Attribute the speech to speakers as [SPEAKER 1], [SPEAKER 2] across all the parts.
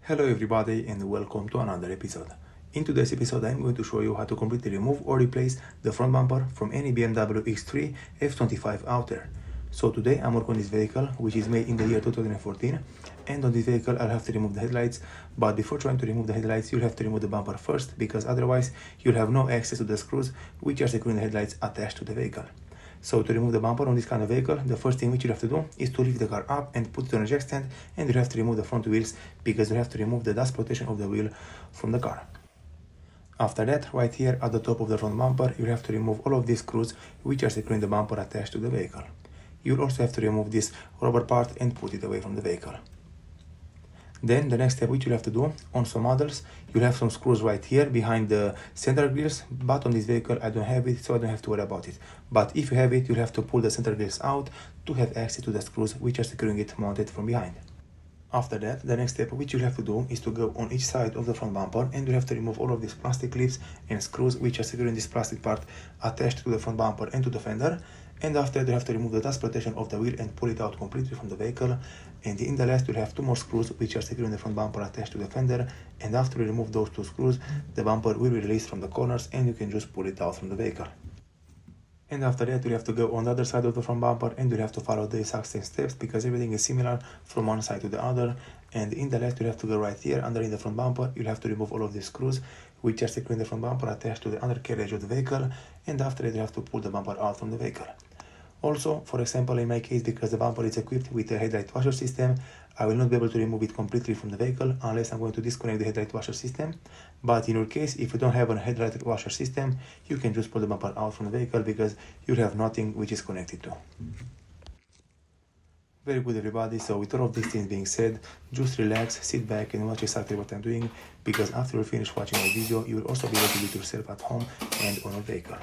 [SPEAKER 1] Hello everybody and welcome to another episode. In today's episode I'm going to show you how to completely remove or replace the front bumper from any BMW X3 F25 out there. So today I'm working on this vehicle which is made in the year 2014, and on this vehicle I'll have to remove the headlights, but before trying to remove the headlights you'll have to remove the bumper first, because otherwise you'll have no access to the screws which are securing the headlights attached to the vehicle. So to remove the bumper on this kind of vehicle, the first thing which you have to do is to lift the car up and put it on a jack stand, and you have to remove the front wheels because you have to remove the dust protection of the wheel from the car. After that, right here at the top of the front bumper, you have to remove all of these screws which are securing the bumper attached to the vehicle. You'll also have to remove this rubber part and put it away from the vehicle. Then the next step which you'll have to do, on some models you'll have some screws right here behind the center grills, but on this vehicle I don't have it, so I don't have to worry about it. But if you have it, you'll have to pull the center grills out to have access to the screws which are securing it mounted from behind. After that, the next step which you'll have to do is to go on each side of the front bumper, and you'll have to remove all of these plastic clips and screws which are securing this plastic part attached to the front bumper and to the fender. And after that, you have to remove the dust protection of the wheel and pull it out completely from the vehicle. And in the last, you'll have two more screws which are securing the front bumper attached to the fender. And after you remove those two screws, the bumper will be released from the corners and you can just pull it out from the vehicle. And after that, you'll have to go on the other side of the front bumper, and you'll have to follow the exact same steps because everything is similar from one side to the other. And in the last, you'll have to go right here underneath the front bumper. You'll have to remove all of these screws which are securing the front bumper attached to the undercarriage of the vehicle. And after that, you have to pull the bumper out from the vehicle. Also, for example, in my case, because the bumper is equipped with a headlight washer system, I will not be able to remove it completely from the vehicle unless I'm going to disconnect the headlight washer system. But in your case, if you don't have a headlight washer system, you can just pull the bumper out from the vehicle because you'll have nothing which is connected to. Very good everybody, so with all of these things being said, just relax, sit back and watch exactly what I'm doing, because after you finish watching the video, you will also be able to do it yourself at home and on your vehicle.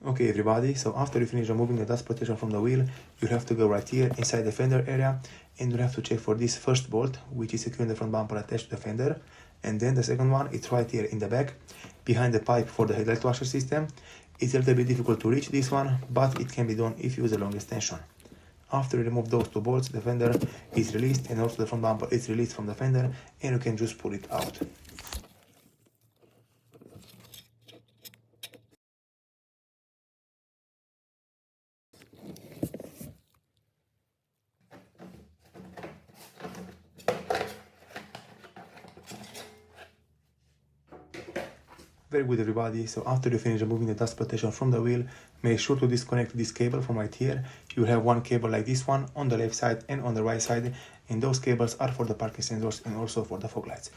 [SPEAKER 1] Okay everybody, so after you finish removing the dust protection from the wheel, you'll have to go right here inside the fender area, and you'll have to check for this first bolt which is securing the front bumper attached to the fender. And then the second one, it's right here in the back behind the pipe for the headlight washer system. It's a little bit difficult to reach this one, but it can be done if you use a long extension. After you remove those two bolts, the fender is released and also the front bumper is released from the fender, and you can just pull it out. Very good everybody, so after you finish removing the dust protection from the wheel, make sure to disconnect this cable from right here. You have one cable like this one on the left side and on the right side, and those cables are for the parking sensors and also for the fog lights.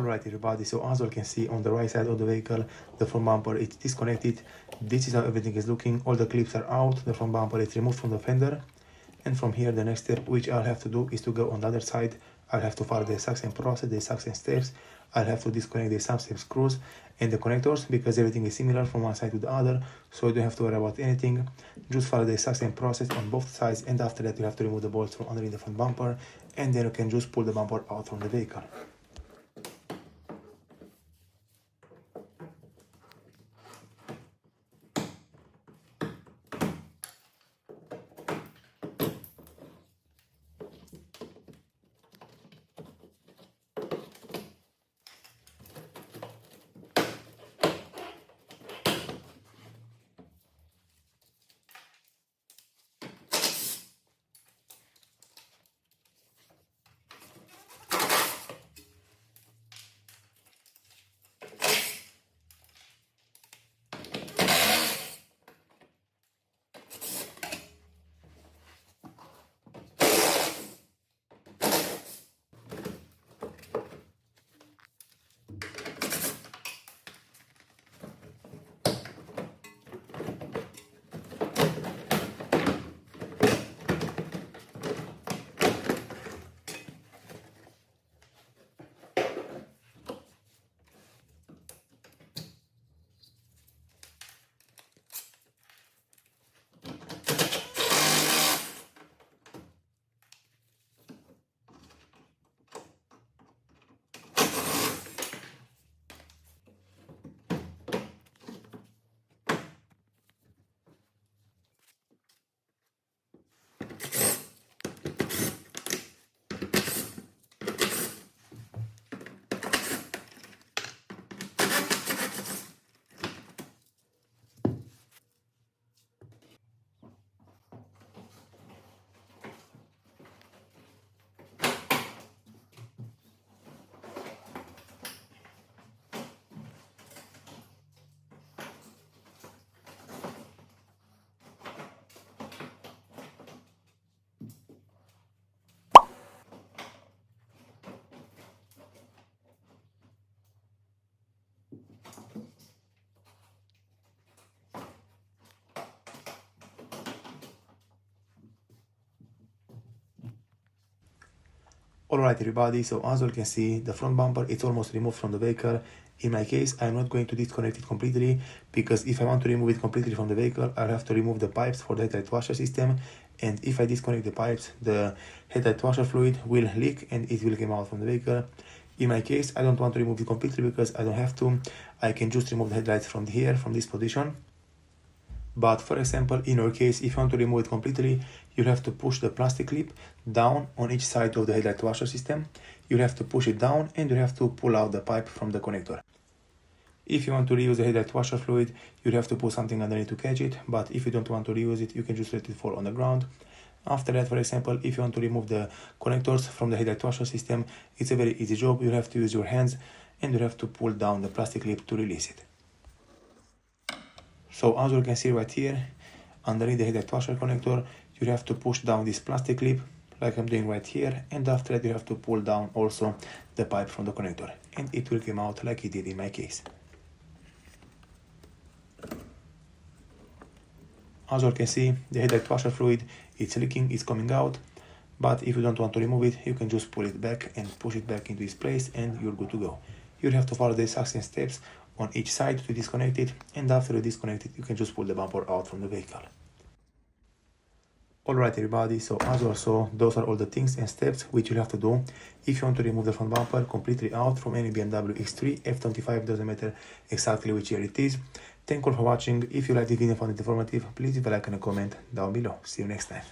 [SPEAKER 1] Alright everybody, so as you can see on the right side of the vehicle, the front bumper is disconnected. This is how everything is looking. All the clips are out, the front bumper is removed from the fender. And from here, the next step which I'll have to do is to go on the other side. I'll have to follow the exact same process, the exact same steps. I'll have to disconnect the exact same screws and the connectors because everything is similar from one side to the other. So you don't have to worry about anything. Just follow the exact same process on both sides, and after that you have to remove the bolts from underneath the front bumper, and then you can just pull the bumper out from the vehicle. Alright everybody, so as you can see, the front bumper is almost removed from the vehicle. In my case, I'm not going to disconnect it completely, because if I want to remove it completely from the vehicle, I'll have to remove the pipes for the headlight washer system. And if I disconnect the pipes, the headlight washer fluid will leak and it will come out from the vehicle. In my case, I don't want to remove it completely because I don't have to. I can just remove the headlights from here, from this position. But for example, in your case, if you want to remove it completely, you have to push the plastic clip down on each side of the headlight washer system. You have to push it down and you have to pull out the pipe from the connector. If you want to reuse the headlight washer fluid, you have to put something underneath to catch it. But if you don't want to reuse it, you can just let it fall on the ground. After that, for example, if you want to remove the connectors from the headlight washer system, it's a very easy job. You have to use your hands and you have to pull down the plastic clip to release it. So as you can see right here, underneath the headlight washer connector, you have to push down this plastic clip, like I'm doing right here, and after that you have to pull down also the pipe from the connector, and it will come out like it did in my case. As you can see, the headlight washer fluid, it's leaking, it's coming out, but if you don't want to remove it, you can just pull it back and push it back into its place and you're good to go. You have to follow the exact same steps on each side to disconnect it, and after you disconnect it, you can just pull the bumper out from the vehicle. Alright everybody, so as you saw, those are all the things and steps which you have to do if you want to remove the front bumper completely out from any BMW X3 F25, doesn't matter exactly which year it is. Thank you all for watching. If you liked the video and found it informative, please leave a like and a comment down below. See you next time.